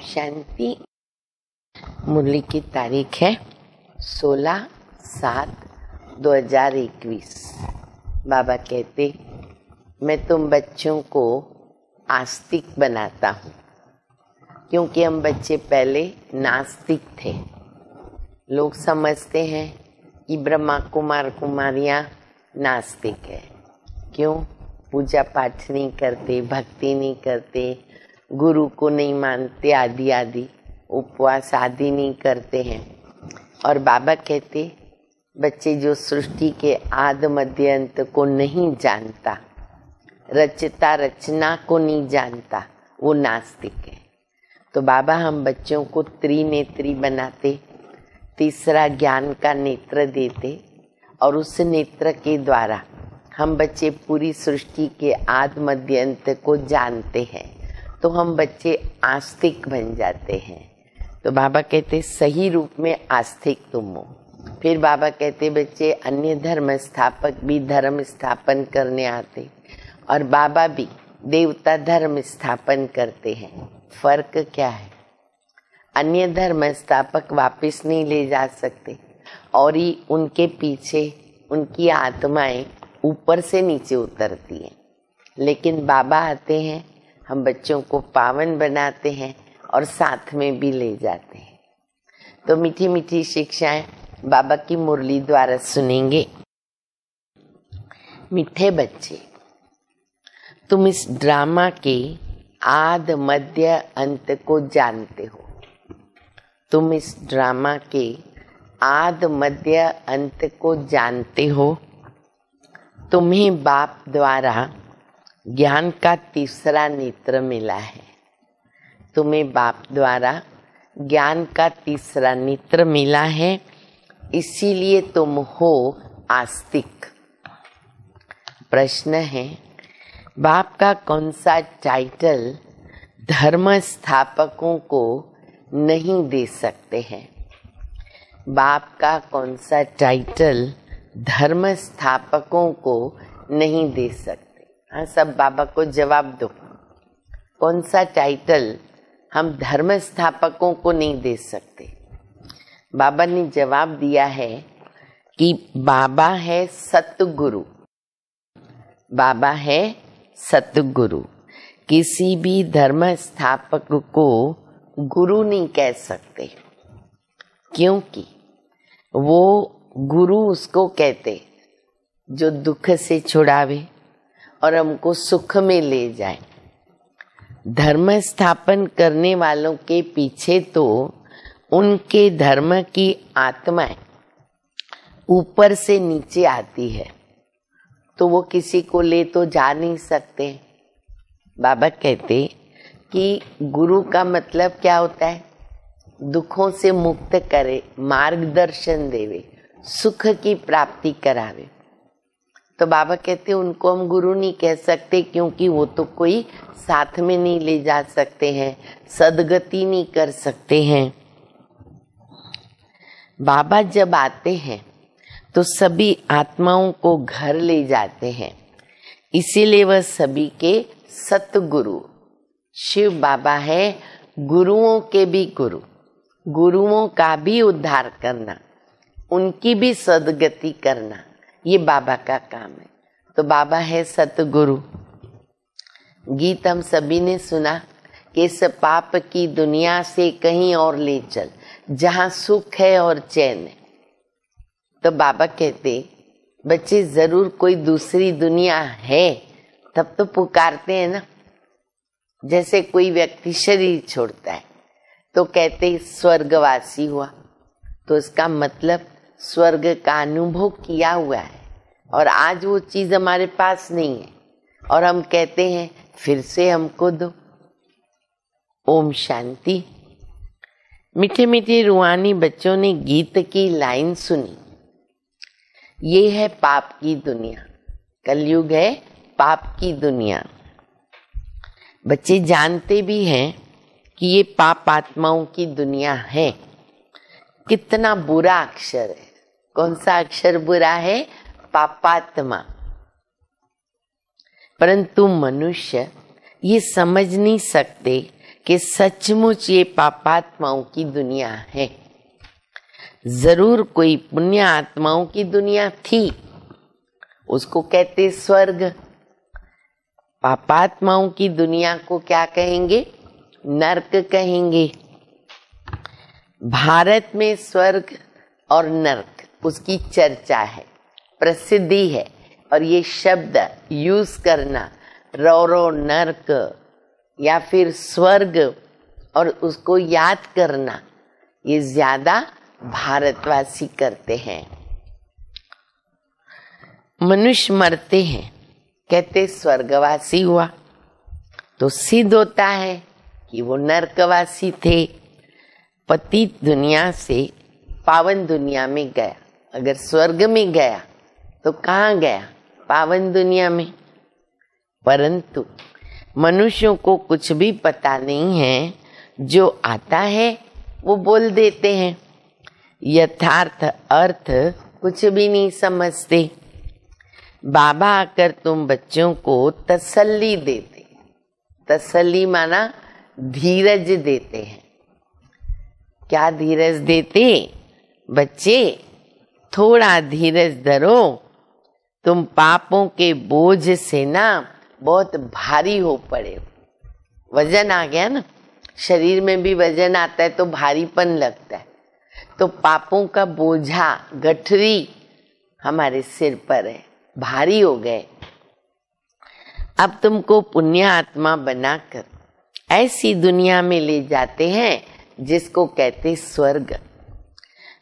शांति। मुरली की तारीख है 16/7/2021। बाबा कहते, मैं तुम बच्चों को आस्तिक बनाता हूँ, क्योंकि हम बच्चे पहले नास्तिक थे। लोग समझते हैं कि ब्रह्मा कुमार कुमारियाँ नास्तिक है। क्यों? पूजा पाठ नहीं करते, भक्ति नहीं करते, गुरु को नहीं मानते, आदि आदि, उपवास आदि नहीं करते हैं। और बाबा कहते, बच्चे जो सृष्टि के आदि मध्य अंत को नहीं जानता, रचता रचना को नहीं जानता, वो नास्तिक है। तो बाबा हम बच्चों को त्रिनेत्री बनाते, तीसरा ज्ञान का नेत्र देते, और उस नेत्र के द्वारा हम बच्चे पूरी सृष्टि के आदि मध्य अंत को जानते हैं। तो हम बच्चे आस्तिक बन जाते हैं। तो बाबा कहते सही रूप में आस्तिक तुम हो। फिर बाबा कहते बच्चे अन्य धर्म स्थापक भी धर्म स्थापन करने आते, और बाबा भी देवता धर्म स्थापन करते हैं। फर्क क्या है? अन्य धर्म स्थापक वापस नहीं ले जा सकते, और ही उनके पीछे उनकी आत्माएं ऊपर से नीचे उतरती हैं। लेकिन बाबा आते हैं, हम बच्चों को पावन बनाते हैं और साथ में भी ले जाते हैं। तो मीठी मीठी शिक्षाएं बाबा की मुरली द्वारा सुनेंगे। मीठे बच्चे, तुम इस ड्रामा के आदि मध्य अंत को जानते हो। तुम इस ड्रामा के आदि मध्य अंत को जानते हो। तुम्हें बाप द्वारा ज्ञान का तीसरा नेत्र मिला है। तुम्हें बाप द्वारा ज्ञान का तीसरा नेत्र मिला है, इसीलिए तुम हो आस्तिक। प्रश्न है, बाप का कौन सा टाइटल धर्म स्थापकों को नहीं दे सकते हैं? बाप का कौन सा टाइटल धर्म स्थापकों को नहीं दे सकते? हाँ, सब बाबा को जवाब दो। कौन सा टाइटल हम धर्म स्थापकों को नहीं दे सकते? बाबा ने जवाब दिया है कि बाबा है सतगुरु। बाबा है सतगुरु। किसी भी धर्म स्थापक को गुरु नहीं कह सकते, क्योंकि वो गुरु उसको कहते जो दुख से छुड़ावे और हमको सुख में ले जाए। धर्म स्थापन करने वालों के पीछे तो उनके धर्म की आत्माएं ऊपर से नीचे आती है, तो वो किसी को ले तो जा नहीं सकते। बाबा कहते कि गुरु का मतलब क्या होता है? दुखों से मुक्त करे, मार्गदर्शन देवे, सुख की प्राप्ति करावे। तो बाबा कहते उनको हम गुरु नहीं कह सकते, क्योंकि वो तो कोई साथ में नहीं ले जा सकते हैं, सदगति नहीं कर सकते हैं। बाबा जब आते हैं तो सभी आत्माओं को घर ले जाते हैं, इसीलिए वह सभी के सतगुरु। शिव बाबा है गुरुओं के भी गुरु, गुरुओं का भी उद्धार करना, उनकी भी सदगति करना, ये बाबा का काम है। तो बाबा है सतगुरु। गीत हम सभी ने सुना कि इस पाप की दुनिया से कहीं और ले चल, जहां सुख है और चैन है। तो बाबा कहते बच्चे जरूर कोई दूसरी दुनिया है, तब तो पुकारते हैं ना। जैसे कोई व्यक्ति शरीर छोड़ता है तो कहते स्वर्गवासी हुआ, तो इसका मतलब स्वर्ग का अनुभव किया हुआ है, और आज वो चीज हमारे पास नहीं है, और हम कहते हैं फिर से हमको दो। ओम शांति। मीठे मीठे रूहानी बच्चों ने गीत की लाइन सुनी। ये है पाप की दुनिया, कलयुग है पाप की दुनिया। बच्चे जानते भी हैं कि ये पाप आत्माओं की दुनिया है। कितना बुरा अक्षर है। कौन सा अक्षर बुरा है? पापात्मा। परंतु मनुष्य ये समझ नहीं सकते कि सचमुच ये पापात्माओं की दुनिया है। जरूर कोई पुण्य आत्माओं की दुनिया थी, उसको कहते स्वर्ग। पापात्माओं की दुनिया को क्या कहेंगे? नरक कहेंगे। भारत में स्वर्ग और नरक उसकी चर्चा है, प्रसिद्धि है, और ये शब्द यूज करना रो नरक या फिर स्वर्ग और उसको याद करना, ये ज्यादा भारतवासी करते हैं। मनुष्य मरते हैं, कहते स्वर्गवासी हुआ, तो सिद्ध होता है कि वो नरकवासी थे। पतित दुनिया से पावन दुनिया में गया। अगर स्वर्ग में गया तो कहाँ गया? पावन दुनिया में। परंतु मनुष्यों को कुछ भी पता नहीं है, जो आता है वो बोल देते हैं, यथार्थ अर्थ कुछ भी नहीं समझते। बाबा आकर तुम बच्चों को तसल्ली देते, तसल्ली माना धीरज देते हैं। क्या धीरज देते? बच्चे थोड़ा धीरज धरो, तुम पापों के बोझ से ना बहुत भारी हो पड़े। वजन आ गया ना, शरीर में भी वजन आता है तो भारीपन लगता है। तो पापों का बोझा, गठरी हमारे सिर पर है, भारी हो गए। अब तुमको पुण्य आत्मा बनाकर ऐसी दुनिया में ले जाते हैं जिसको कहते स्वर्ग।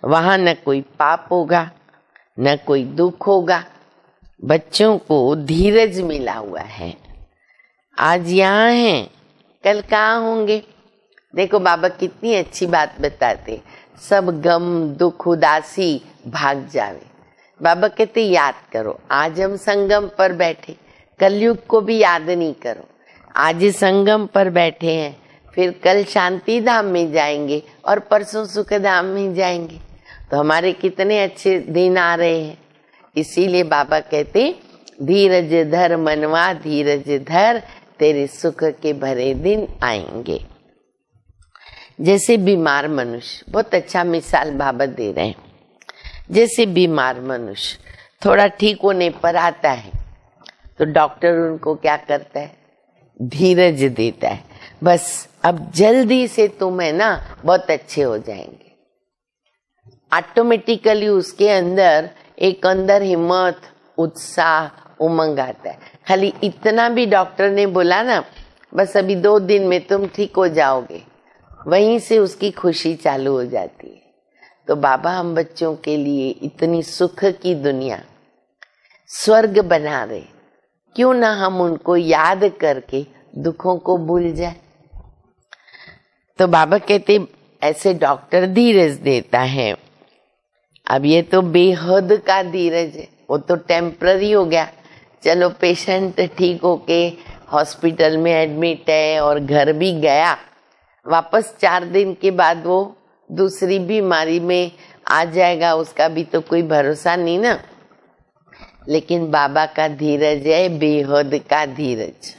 वहां न कोई पाप होगा, न कोई दुख होगा। बच्चों को धीरज मिला हुआ है। आज यहाँ हैं, कल कहाँ होंगे? देखो बाबा कितनी अच्छी बात बताते, सब गम दुख उदासी भाग जावे। बाबा कहते याद करो, आज हम संगम पर बैठे, कलयुग को भी याद नहीं करो। आज संगम पर बैठे हैं, फिर कल शांति धाम में जाएंगे और परसों सुख धाम में जाएंगे। तो हमारे कितने अच्छे दिन आ रहे हैं। इसीलिए बाबा कहते धीरज धर मनवा, धीरज धर, तेरे सुख के भरे दिन आएंगे। जैसे बीमार मनुष्य, बहुत अच्छा मिसाल बाबा दे रहे हैं। जैसे बीमार मनुष्य थोड़ा ठीक होने पर आता है तो डॉक्टर उनको क्या करता है? धीरज देता है, बस अब जल्दी से तुम है ना बहुत अच्छे हो जाएंगे। ऑटोमेटिकली उसके अंदर एक अंदर हिम्मत, उत्साह, उमंग आता है। खाली इतना भी डॉक्टर ने बोला ना, बस अभी 2 दिन में तुम ठीक हो जाओगे, वहीं से उसकी खुशी चालू हो जाती है। तो बाबा हम बच्चों के लिए इतनी सुख की दुनिया, स्वर्ग बना रहे, क्यों ना हम उनको याद करके दुखों को भूल जाए। तो बाबा कहते ऐसे डॉक्टर धीरज देता है। अब ये तो बेहद का धीरज है, वो तो टेम्पररी हो गया। चलो पेशेंट ठीक होके हॉस्पिटल में एडमिट है और घर भी गया, वापस 4 दिन के बाद वो दूसरी बीमारी में आ जाएगा, उसका भी तो कोई भरोसा नहीं ना। लेकिन बाबा का धीरज है बेहद का धीरज।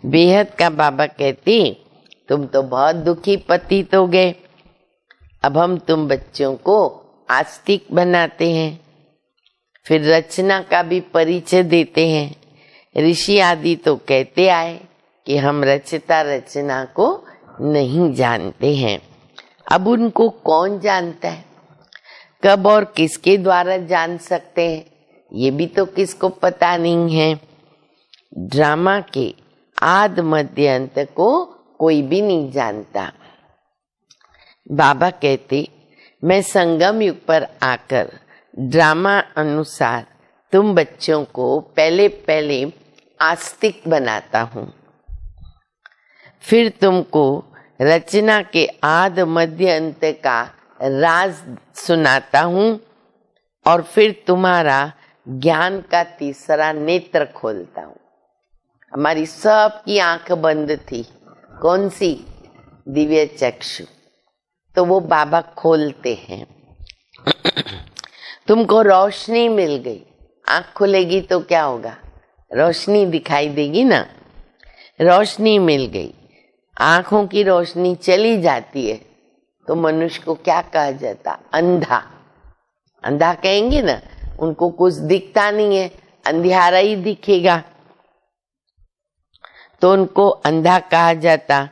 बेहद का बाबा कहते तुम तो बहुत दुखी पतित हो गए, अब हम तुम बच्चों को आस्तिक बनाते हैं। फिर रचना का भी परिचय देते हैं। ऋषि आदि तो कहते आए कि हम रचता रचना को नहीं जानते हैं। अब उनको कौन जानता है? कब और किसके द्वारा जान सकते हैं, ये भी तो किसको पता नहीं है। ड्रामा के आद मध्य अंत को कोई भी नहीं जानता। बाबा कहते मैं संगम युग पर आकर ड्रामा अनुसार तुम बच्चों को पहले पहले आस्तिक बनाता हूँ, फिर तुमको रचना के आद मध्य अंत का राज सुनाता हूँ और फिर तुम्हारा ज्ञान का तीसरा नेत्र खोलता हूँ। हमारी सबकी आंख बंद थी, कौन सी? दिव्य चक्षु। तो वो बाबा खोलते हैं। तुमको रोशनी मिल गई, आंख खुलेगी तो क्या होगा? रोशनी दिखाई देगी ना। रोशनी मिल गई, आंखों की रोशनी चली जाती है तो मनुष्य को क्या कहा जाता? अंधा। अंधा कहेंगे ना, उनको कुछ दिखता नहीं है, अंधियारा ही दिखेगा, तो उनको अंधा कहा जाता।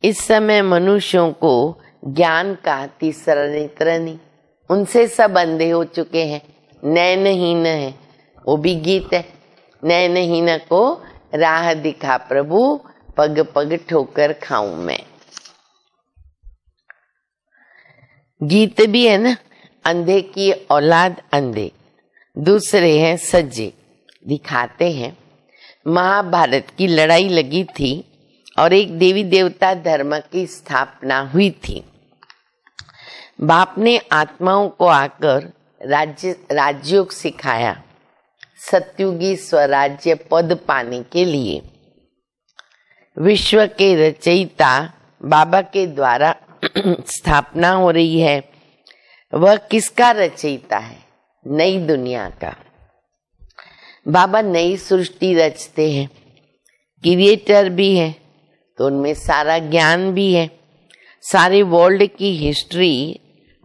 इस समय मनुष्यों को ज्ञान का तीसरा नेत्र नहीं, उनसे सब अंधे हो चुके हैं। नयनहीन है, वो भी गीत है। नयनहीन को राह दिखा प्रभु, पग पग ठोकर खाऊं मैं। गीत भी है ना, अंधे की औलाद अंधे, दूसरे हैं सज्जे। दिखाते हैं महाभारत की लड़ाई लगी थी और एक देवी देवता धर्म की स्थापना हुई थी। बाप ने आत्माओं को आकर राजयोग सिखाया, सत्युगी स्वराज्य पद पाने के लिए। विश्व के रचयिता बाबा के द्वारा स्थापना हो रही है। वह किसका रचयिता है? नई दुनिया का। बाबा नई सृष्टि रचते हैं, क्रिएटर भी है, तो उनमें सारा ज्ञान भी है। सारे वर्ल्ड की हिस्ट्री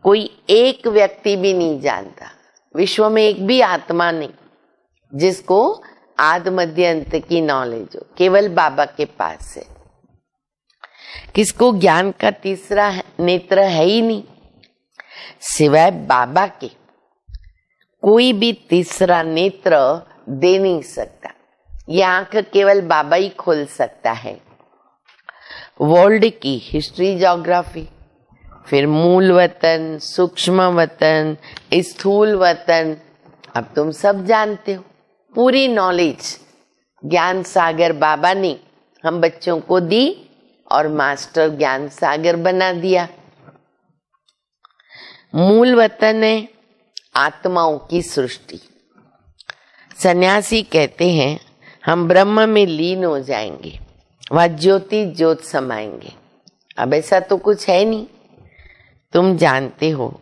कोई एक व्यक्ति भी नहीं जानता। विश्व में एक भी आत्मा नहीं जिसको आदि मध्य अंत की नॉलेज हो, केवल बाबा के पास है। किसको ज्ञान का तीसरा नेत्र है ही नहीं, सिवाय बाबा के कोई भी तीसरा नेत्र दे नहीं सकता। ये आंख केवल बाबा ही खोल सकता है। वर्ल्ड की हिस्ट्री, ज्योग्राफी, फिर मूल वतन, सूक्ष्म वतन, स्थूल वतन, अब तुम सब जानते हो। पूरी नॉलेज ज्ञान सागर बाबा ने हम बच्चों को दी और मास्टर ज्ञान सागर बना दिया। मूल वतन है आत्माओं की सृष्टि। सन्यासी कहते हैं हम ब्रह्म में लीन हो जाएंगे, वह ज्योति ज्योत समाएंगे। अब ऐसा तो कुछ है नहीं। तुम जानते हो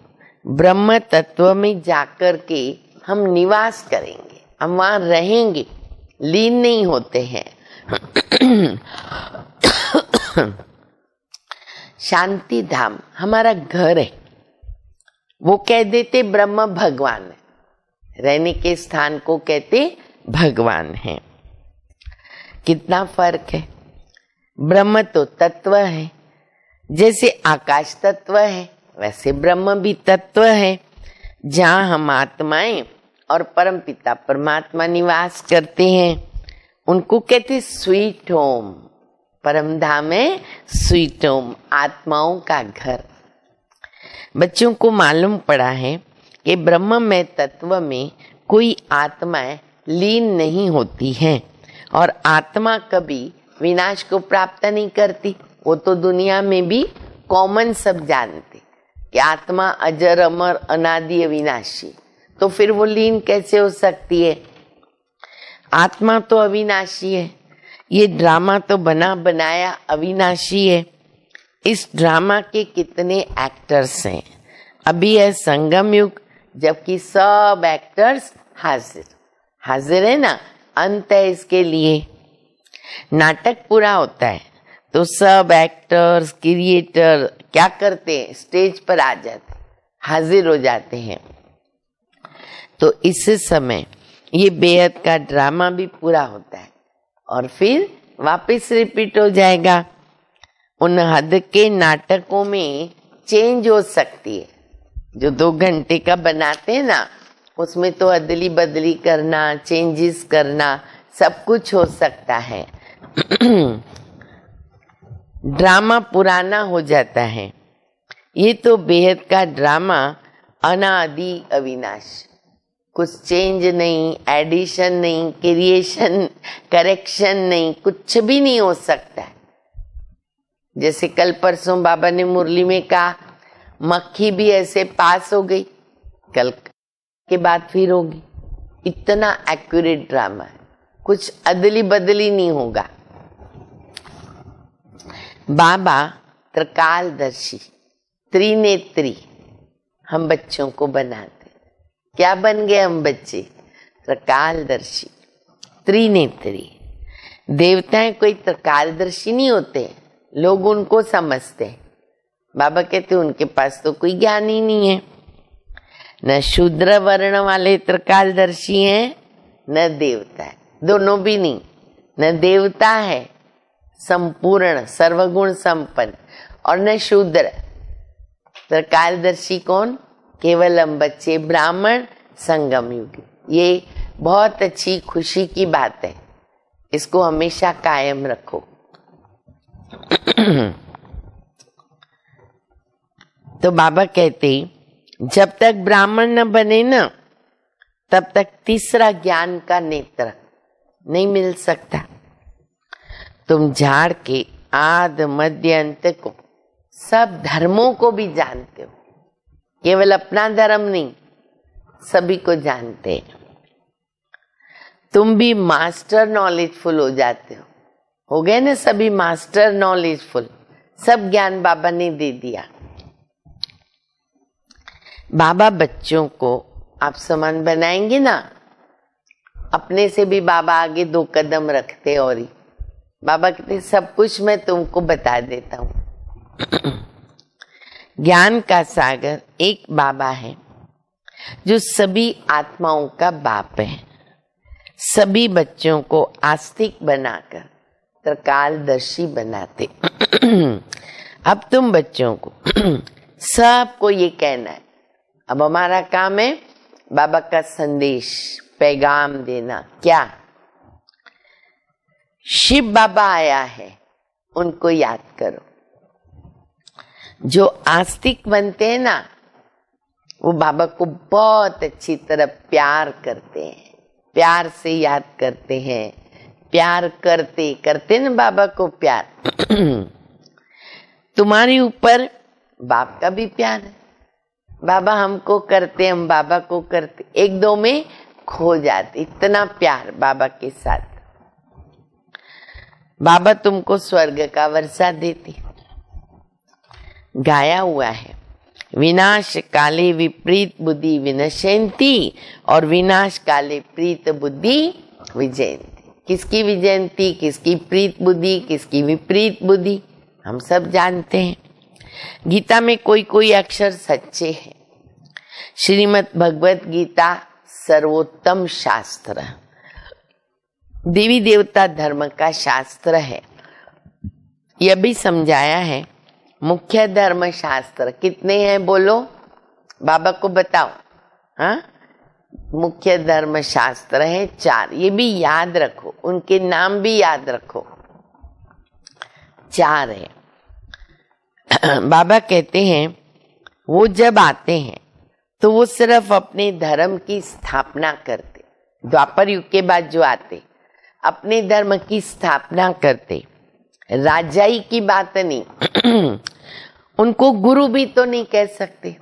ब्रह्म तत्व में जाकर के हम निवास करेंगे, हम वहां रहेंगे, लीन नहीं होते हैं। शांति धाम हमारा घर है। वो कह देते ब्रह्म भगवान है, रहने के स्थान को कहते भगवान है। कितना फर्क है। ब्रह्म तो तत्व है, जैसे आकाश तत्व है वैसे ब्रह्म भी तत्व है। जहाँ हम आत्माएं और परमपिता परमात्मा निवास करते हैं, उनको कहते स्वीट होम। परम धाम है स्वीट होम, आत्माओं का घर। बच्चों को मालूम पड़ा है कि ब्रह्ममय तत्व में कोई आत्माएं लीन नहीं होती हैं और आत्मा कभी विनाश को प्राप्त नहीं करती। वो तो दुनिया में भी कॉमन सब जानते कि आत्मा अजर अमर अनादि अविनाशी, तो फिर वो लीन कैसे हो सकती है? आत्मा तो अविनाशी है। ये ड्रामा तो बना बनाया अविनाशी है। इस ड्रामा के कितने एक्टर्स हैं। अभी है संगम युग, जबकि सब एक्टर्स हाजिर है ना। अंत है इसके लिए। नाटक पूरा होता है तो सब एक्टर्स क्रिएटर क्या करते हैं? स्टेज पर आ जाते, हाजिर हो जाते हैं। तो इस समय ये बेहद का ड्रामा भी पूरा होता है और फिर वापस रिपीट हो जाएगा। उन हद के नाटकों में चेंज हो सकती है। जो 2 घंटे का बनाते हैं ना, उसमें तो अदली बदली करना, चेंजेस करना, सब कुछ हो सकता है। ड्रामा पुराना हो जाता है। ये तो बेहद का ड्रामा अनादि अविनाश, कुछ चेंज नहीं, एडिशन नहीं, क्रिएशन करेक्शन नहीं, कुछ भी नहीं हो सकता है। जैसे कल परसों बाबा ने मुरली में कहा मक्खी भी ऐसे पास हो गई, कल के बाद फिर होगी। इतना एक्यूरेट ड्रामा है, कुछ अदली बदली नहीं होगा। बाबा त्रिकालदर्शी त्रिनेत्री हम बच्चों को बनाते। क्या बन गए हम बच्चे? त्रिकालदर्शी त्रिनेत्री। देवताएं कोई त्रिकालदर्शी नहीं होते, लोग उनको समझते हैं। बाबा कहते उनके पास तो कोई ज्ञान ही नहीं है। न शूद्र वर्ण वाले त्रिकालदर्शी हैं, न देवता है, दोनों भी नहीं। न देवता है संपूर्ण सर्वगुण संपन्न, और न शूद्र। त्रिकालदर्शी कौन? केवल हम बच्चे ब्राह्मण संगम युगी। ये बहुत अच्छी खुशी की बात है, इसको हमेशा कायम रखो। तो बाबा कहते जब तक ब्राह्मण न बने ना, तब तक तीसरा ज्ञान का नेत्र नहीं मिल सकता। तुम झाड़ के आद मध्य अंत को, सब धर्मों को भी जानते हो, केवल अपना धर्म नहीं, सभी को जानते हैं। तुम भी मास्टर नॉलेजफुल हो जाते हो गए ना सभी मास्टर नॉलेजफुल। सब ज्ञान बाबा ने दे दिया। बाबा बच्चों को आप समान बनाएंगे ना, अपने से भी बाबा आगे 2 कदम रखते। और ही बाबा कहते सब कुछ मैं तुमको बता देता हूँ। ज्ञान का सागर एक बाबा है जो सभी आत्माओं का बाप है। सभी बच्चों को आस्तिक बनाकर त्रिकालदर्शी बनाते। अब तुम बच्चों को सबको ये कहना है। अब हमारा काम है बाबा का संदेश पैगाम देना। क्या? शिव बाबा आया है, उनको याद करो। जो आस्तिक बनते हैं ना, वो बाबा को बहुत अच्छी तरह प्यार करते हैं, प्यार से याद करते हैं, प्यार करते करते ना बाबा को प्यार। तुम्हारे ऊपर बाप का भी प्यार है। बाबा हमको करते, हम बाबा को करते, 1-2 में खो जाते। इतना प्यार बाबा के साथ। बाबा तुमको स्वर्ग का वर्षा देते। गाया हुआ है, विनाश काले विपरीत बुद्धि विनश्यन्ति और विनाश काले प्रीत बुद्धि विजयन्ति। किसकी विजयन्ति, किसकी प्रीत बुद्धि, किसकी विपरीत बुद्धि, हम सब जानते हैं। गीता में कोई कोई अक्षर सच्चे हैं। श्रीमद् भगवत गीता सर्वोत्तम शास्त्र, देवी देवता धर्म का शास्त्र है। यह भी समझाया है। मुख्य धर्म शास्त्र कितने हैं बोलो, बाबा को बताओ। हाँ, मुख्य धर्म शास्त्र है 4। ये भी याद रखो, उनके नाम भी याद रखो। 4 है। बाबा कहते हैं वो जब आते हैं तो वो सिर्फ अपने धर्म की स्थापना करते। द्वापर युग के बाद जो आते अपने धर्म की स्थापना करते, राजाई की बात नहीं। उनको गुरु भी तो नहीं कह सकते।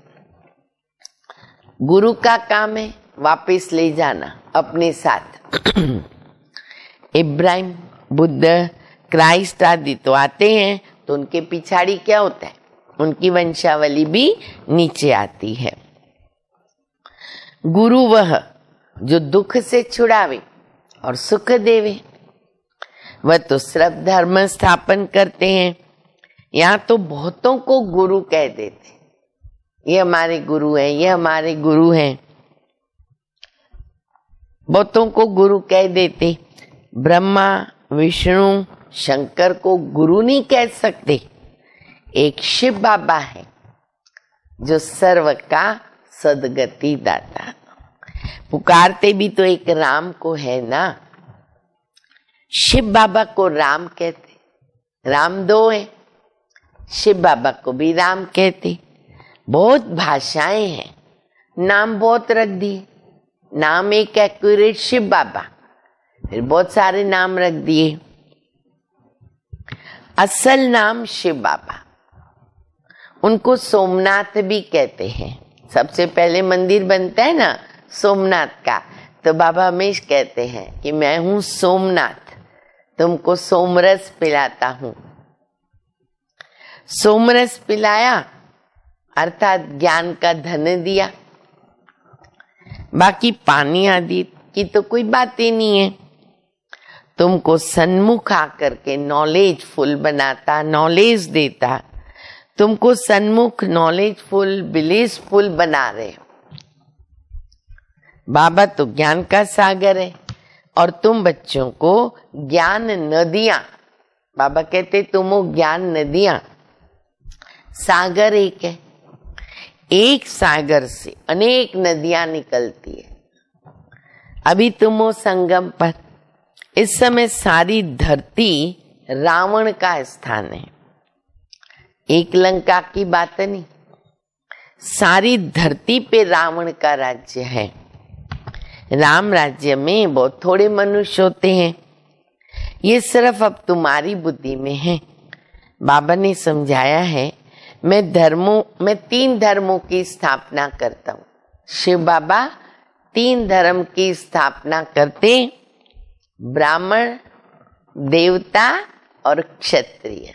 गुरु का काम है वापस ले जाना अपने साथ। इब्राहिम, बुद्ध, क्राइस्ट आदि तो आते हैं, तो उनके पिछाड़ी क्या होता है, उनकी वंशावली भी नीचे आती है। गुरु वह जो दुख से छुड़ावे और सुख देवे, वह तो सिर्फ धर्म स्थापन करते हैं। यहाँ तो बहुतों को गुरु कह देते, ये हमारे गुरु हैं, ये हमारे गुरु हैं। बहुतों को गुरु कह देते। ब्रह्मा, विष्णु, शंकर को गुरु नहीं कह सकते। एक शिव बाबा है जो सर्व का सदगति दाता। पुकारते भी तो एक राम को है ना। शिव बाबा को राम कहते, राम 2 है, शिव बाबा को भी राम कहते। बहुत भाषाएं हैं, नाम बहुत रख दिए। नाम एक एक्यूरेट शिव बाबा, फिर बहुत सारे नाम रख दिए। असल नाम शिव बाबा। उनको सोमनाथ भी कहते हैं। सबसे पहले मंदिर बनता है ना सोमनाथ का, तो बाबा हमेशा कहते हैं कि मैं हूं सोमनाथ, तुमको सोमरस पिलाता हूं। सोमरस पिलाया अर्थात ज्ञान का धन दिया। बाकी पानी आदि की तो कोई बात ही नहीं है। तुमको सन्मुख आकर के नॉलेजफुल बनाता, नॉलेज देता, तुमको सन्मुख नॉलेजफुल बिलीफुल बना रहे। बाबा तो ज्ञान का सागर है और तुम बच्चों को ज्ञान नदियां, बाबा कहते तुम हो ज्ञान नदियां। सागर एक है, एक सागर से अनेक नदियां निकलती है। अभी तुम हो संगम पर। इस समय सारी धरती रावण का स्थान है। एक लंका की बात नहीं, सारी धरती पे रावण का राज्य है। राम राज्य में बहुत थोड़े मनुष्य होते हैं। ये सिर्फ अब तुम्हारी बुद्धि में है। बाबा ने समझाया है, मैं 3 धर्मों की स्थापना करता हूँ। शिव बाबा 3 धर्म की स्थापना करते, ब्राह्मण, देवता और क्षत्रिय।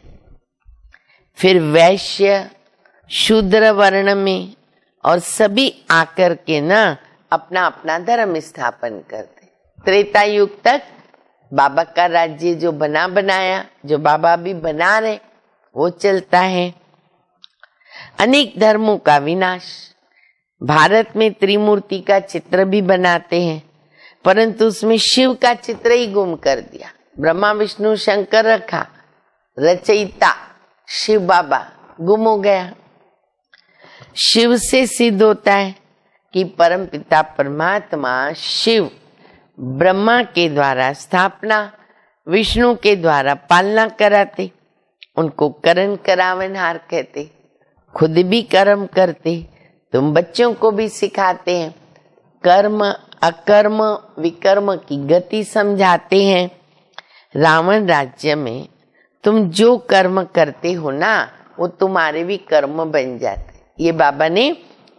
फिर वैश्य, शूद्र वर्ण में और सभी आकर के ना अपना अपना धर्म स्थापन करते। त्रेता युग तक बाबा का राज्य जो बनाया, जो बाबा भी बना रहे, वो चलता है। अनेक धर्मों का विनाश। भारत में त्रिमूर्ति का चित्र भी बनाते हैं, परंतु उसमें शिव का चित्र ही गुम कर दिया। ब्रह्मा विष्णु शंकर रखा, रचयिता शिव बाबा गुम हो गया। शिव से सिद्ध होता है कि परम पिता परमात्मा शिव ब्रह्मा के द्वारा स्थापना, विष्णु के द्वारा पालना कराते। उनको करण करावनहार कहते, खुद भी कर्म करते, तुम बच्चों को भी सिखाते हैं। कर्म अकर्म विकर्म की गति समझाते हैं। रावण राज्य में तुम जो कर्म करते हो ना, वो तुम्हारे भी कर्म बन जाते। ये बाबा ने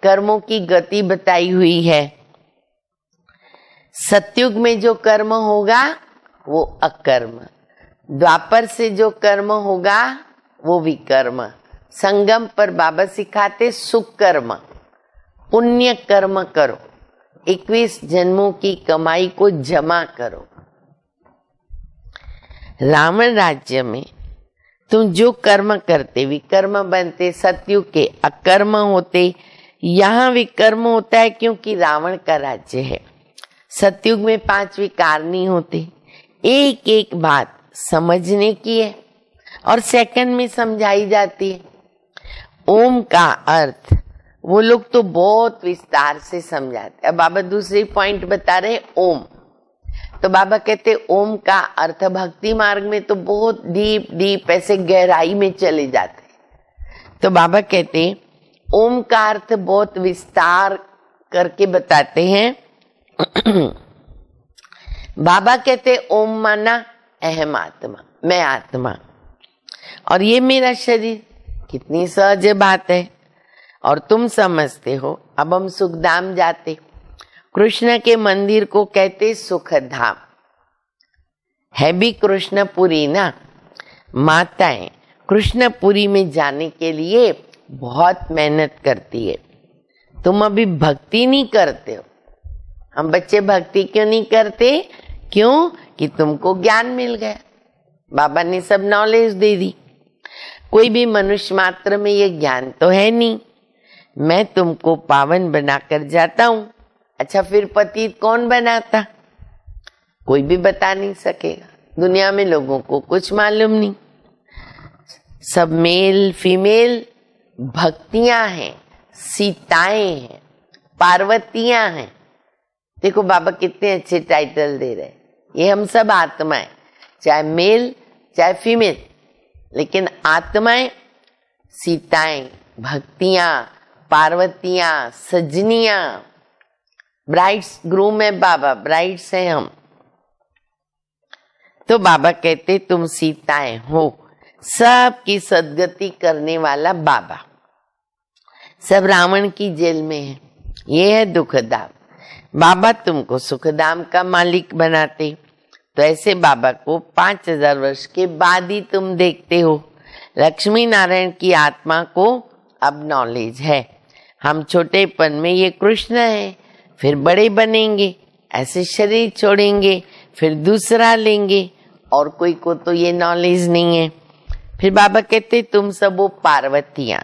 कर्मों की गति बताई हुई है। सतयुग में जो कर्म होगा वो अकर्म, द्वापर से जो कर्म होगा वो विकर्म, संगम पर बाबा सिखाते सुख कर्म, पुण्य कर्म करो, 21 जन्मों की कमाई को जमा करो। रावण राज्य में तुम जो कर्म करते विकर्म बनते, सतयुग के अकर्म होते। यहाँ विकर्म होता है क्योंकि रावण का राज्य है। सतयुग में 5 विकार नहीं होते। एक एक बात समझने की है और सेकंड में समझाई जाती है। ओम का अर्थ वो लोग तो बहुत विस्तार से समझाते। अब बाबा दूसरी पॉइंट बता रहे ओम, तो बाबा कहते ओम का अर्थ भक्ति मार्ग में तो बहुत डीप ऐसे गहराई में चले जाते। तो बाबा कहते ओम का अर्थ बहुत विस्तार करके बताते हैं। बाबा कहते ओम माना अहम आत्मा, मैं आत्मा और ये मेरा शरीर। कितनी सहज बात है। और तुम समझते हो। अब हम सुखधाम जाते, कृष्ण के मंदिर को कहते सुखधाम, है भी कृष्णपुरी ना। माताएं कृष्णपुरी में जाने के लिए बहुत मेहनत करती है। तुम अभी भक्ति नहीं करते हो। हम बच्चे भक्ति क्यों नहीं करते? क्यों कि तुमको ज्ञान मिल गया, बाबा ने सब नॉलेज दे दी। कोई भी मनुष्य मात्र में ये ज्ञान तो है नहीं। मैं तुमको पावन बनाकर जाता हूँ। अच्छा, फिर पतित कौन बनाता? कोई भी बता नहीं सकेगा। दुनिया में लोगों को कुछ मालूम नहीं। सब मेल फीमेल भक्तियां हैं, सीताएं हैं, पार्वतियां हैं। देखो बाबा कितने अच्छे टाइटल दे रहे हैं। ये हम सब आत्माएं, चाहे मेल चाहे फीमेल, लेकिन आत्माएं सीताएं, भक्तियां, पार्वतियां, सजनियां। ब्राइड्स ग्रूम है बाबा, ब्राइड्स हैं हम। तो बाबा कहते तुम सीताएं हो। सबकी सदगति करने वाला बाबा। सब रावण की जेल में है। ये है दुखधाम। बाबा तुमको सुखधाम का मालिक बनाते। तो ऐसे बाबा को 5000 वर्ष के बाद ही तुम देखते हो। लक्ष्मी नारायण की आत्मा को अब नॉलेज है। हम छोटेपन में ये कृष्ण है, फिर बड़े बनेंगे, ऐसे शरीर छोड़ेंगे, फिर दूसरा लेंगे, और कोई को तो ये नॉलेज नहीं है। फिर बाबा कहते तुम सब वो पार्वतियां,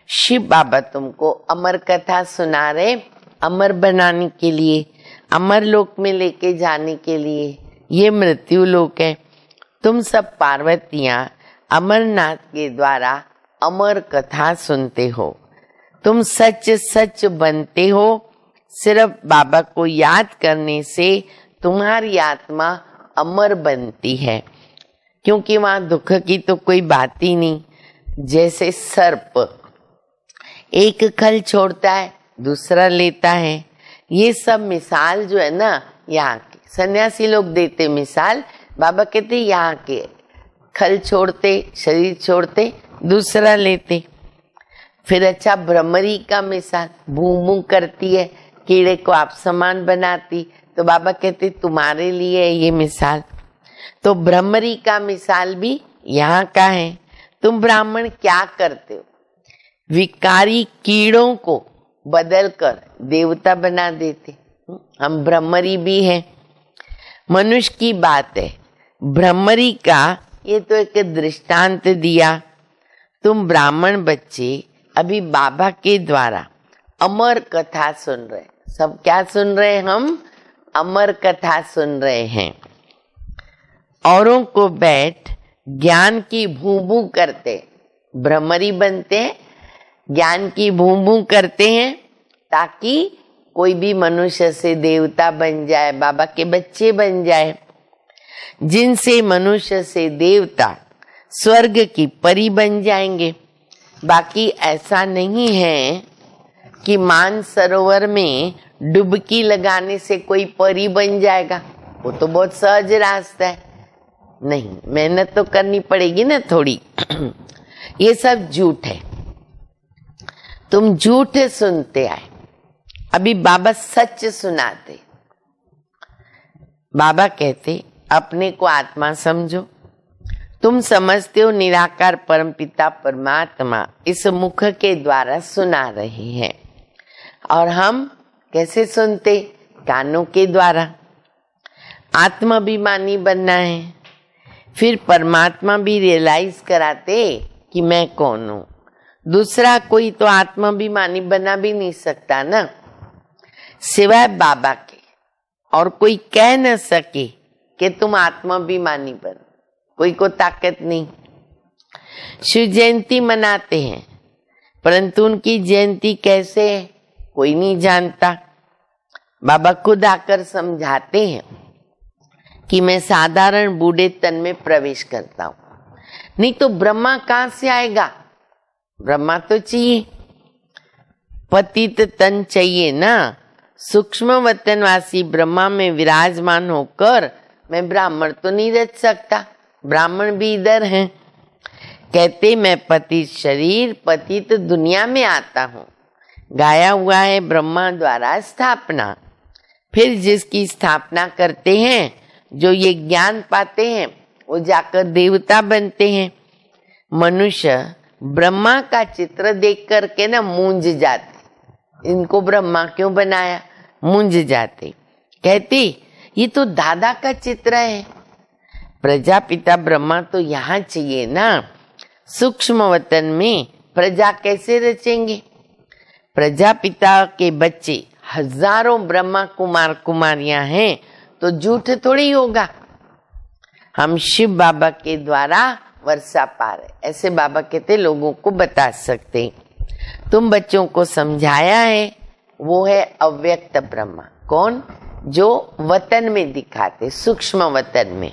शिव बाबा तुमको अमर कथा सुना रहे, अमर बनाने के लिए, अमर लोक में लेके जाने के लिए। ये मृत्यु लोक है। तुम सब पार्वतियां अमरनाथ के द्वारा अमर कथा सुनते हो। तुम सच सच बनते हो। सिर्फ बाबा को याद करने से तुम्हारी आत्मा अमर बनती है, क्योंकि वहां दुख की तो कोई बात ही नहीं। जैसे सर्प एक खल छोड़ता है, दूसरा लेता है। ये सब मिसाल जो है ना, यहाँ के सन्यासी लोग देते मिसाल। बाबा कहते यहाँ के खल छोड़ते, शरीर छोड़ते, दूसरा लेते। फिर अच्छा भ्रमरी का मिसाल, भू भू करती है, कीड़े को आप समान बनाती। तो बाबा कहते तुम्हारे लिए है ये मिसाल। तो भ्रमरी का मिसाल भी यहाँ का है। तुम ब्राह्मण क्या करते हो? विकारी कीड़ों को बदलकर देवता बना देते। हम भ्रमरी भी हैं। मनुष्य की बात है, भ्रमरी का ये तो एक दृष्टांत दिया। तुम ब्राह्मण बच्चे अभी बाबा के द्वारा अमर कथा सुन रहे। सब क्या सुन रहे हैं? हम अमर कथा सुन रहे हैं। औरों को बैठ ज्ञान की भू भू करते, भ्रमरी बनते हैं, ज्ञान की भू भू करते हैं, ताकि कोई भी मनुष्य से देवता बन जाए, बाबा के बच्चे बन जाए। जिनसे मनुष्य से देवता स्वर्ग की परी बन जाएंगे। बाकी ऐसा नहीं है कि मान सरोवर में डुबकी लगाने से कोई परी बन जाएगा। वो तो बहुत सहज रास्ता है। नहीं, मेहनत तो करनी पड़ेगी ना थोड़ी। ये सब झूठ है। तुम झूठ सुनते आए। अभी बाबा सच सुनाते। बाबा कहते अपने को आत्मा समझो। तुम समझते हो निराकार परमपिता परमात्मा इस मुख के द्वारा सुना रहे हैं। और हम कैसे सुनते? कानों के द्वारा। आत्माभिमानी बनना है। फिर परमात्मा भी रियलाइज कराते कि मैं कौन हूं। दूसरा कोई तो आत्माभिमानी बना भी नहीं सकता ना, सिवाय बाबा के। और कोई कह न सके कि तुम आत्माभिमानी बनो। कोई को ताकत नहीं। शिव जयंती मनाते हैं, परंतु उनकी जयंती कैसे है कोई नहीं जानता। बाबा खुद आकर समझाते हैं कि मैं साधारण बूढ़े तन में प्रवेश करता हूं। नहीं तो ब्रह्मा कहां से आएगा? ब्रह्मा तो चाहिए, पतित तन चाहिए ना। सूक्ष्म वतनवासी ब्रह्मा में विराजमान होकर मैं ब्राह्मण तो नहीं रच सकता। ब्राह्मण भी इधर हैं। कहते मैं पतित शरीर पतित दुनिया में आता हूँ। गाया हुआ है ब्रह्मा द्वारा स्थापना। फिर जिसकी स्थापना करते हैं, जो ये ज्ञान पाते हैं, वो जाकर देवता बनते हैं। मनुष्य ब्रह्मा का चित्र देख करके ना मूंझ जाते। इनको ब्रह्मा क्यों बनाया? मूंझ जाते। कहते ये तो दादा का चित्र है। प्रजापिता ब्रह्मा तो यहाँ चाहिए ना। सूक्ष्म वतन में प्रजा कैसे रचेंगे? प्रजापिता के बच्चे हजारों ब्रह्मा कुमार कुमारियां हैं, तो झूठ थोड़ी होगा। हम शिव बाबा के द्वारा वर्षा पार, ऐसे बाबा कहते लोगों को बता सकते। तुम बच्चों को समझाया है, वो है अव्यक्त ब्रह्मा। कौन? जो वतन में दिखाते, सूक्ष्म वतन में।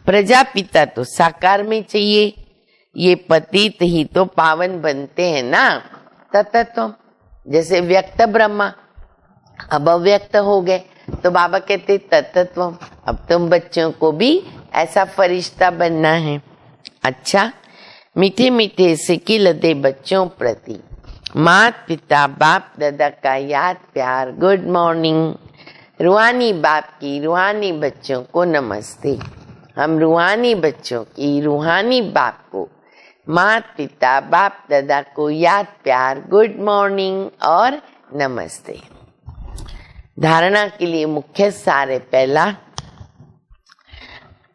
प्रजापिता तो साकार में चाहिए। ये पतित ही तो पावन बनते हैं ना तत्व। जैसे व्यक्त ब्रह्मा अब अव्यक्त हो गए, तो बाबा कहते तत्व। अब तुम बच्चों को भी ऐसा फरिश्ता बनना है। अच्छा, मीठे मीठे सिकिल दे बच्चों प्रति मात पिता बाप दादा का याद प्यार। Good morning. रूहानी बाप की रूहानी बच्चों को नमस्ते। हम रूहानी बच्चों की रूहानी बाप को, मात पिता बाप दादा को याद प्यार, गुड मॉर्निंग और नमस्ते। धारणा के लिए मुख्य सार है। पहला,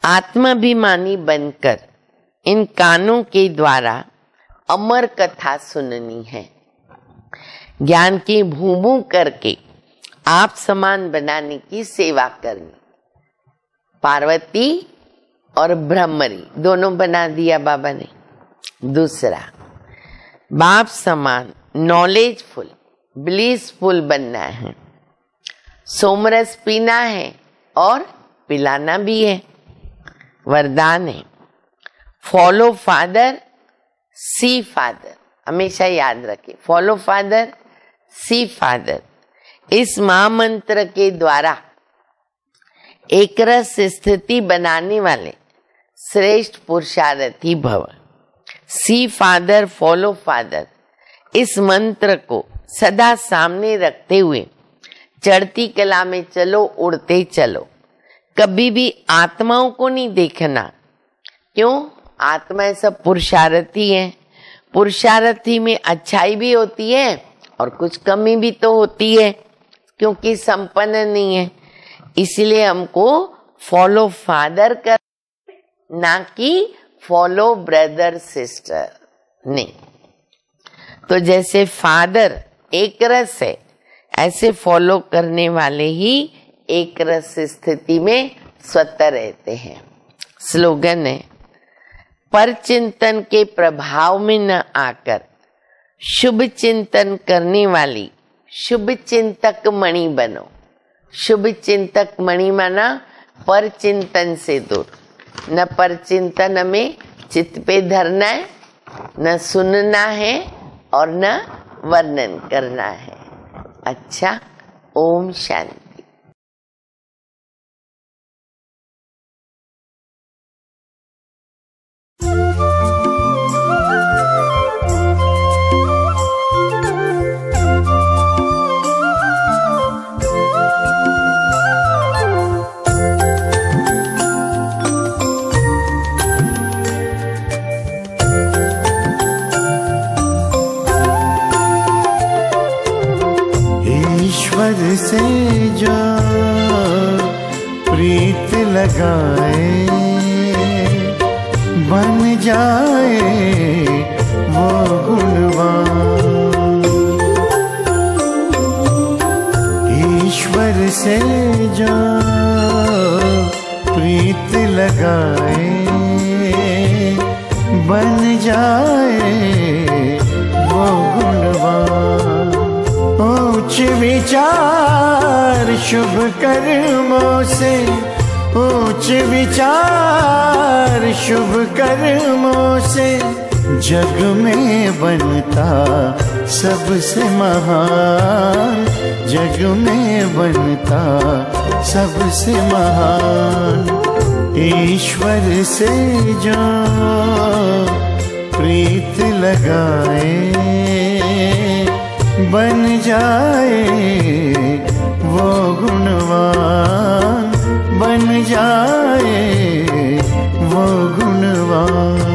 आत्माभिमानी बनकर इन कानों के द्वारा अमर कथा सुननी है। ज्ञान की भूभू करके आप समान बनाने की सेवा करनी। पार्वती और ब्रह्मरी दोनों बना दिया बाबा ने। दूसरा, बाप समान नॉलेजफुल ब्लिसफुल बनना है। सोमरस पीना है और पिलाना भी है, वरदान है। फॉलो फादर सी फादर, हमेशा याद रखें, फॉलो फादर सी फादर। इस महामंत्र के द्वारा एक रस स्थिति बनाने वाले श्रेष्ठ पुरुषार्थी भव। सी फादर फॉलो फादर, इस मंत्र को सदा सामने रखते हुए चढ़ती कला में चलो, उड़ते चलो। कभी भी आत्माओं को नहीं देखना। क्यों? आत्मा सब पुरुषार्थी है। पुरुषार्थी में अच्छाई भी होती है और कुछ कमी भी तो होती है, क्योंकि संपन्न नहीं है। इसलिए हमको फॉलो फादर कर, ना कि फॉलो ब्रदर सिस्टर नहीं। तो जैसे फादर एक रस है, ऐसे फॉलो करने वाले ही एक रस स्थिति में स्वतः रहते हैं। स्लोगन है, पर चिंतन के प्रभाव में न आकर शुभ चिंतन करने वाली शुभ चिंतक मणि बनो। शुभ चिंतक मणि माना पर चिंतन से दूर। न पर चिंतन में चित्त पे धरना है, न सुनना है और न वर्णन करना है। अच्छा, ओम शांति। ईश्वर से जो प्रीत लगाए बन जाए वो गुणवान। ईश्वर से जो प्रीत लगाए बन जाए वो गुणवान। उच्च विचार शुभ कर्मों से, उच्च विचार शुभ कर्मों से जग में बनता सबसे महान। जग में बनता सबसे महान। ईश्वर से जो प्रीत लगाए बन जाए वो गुणवान। बन जाए वो गुणवान।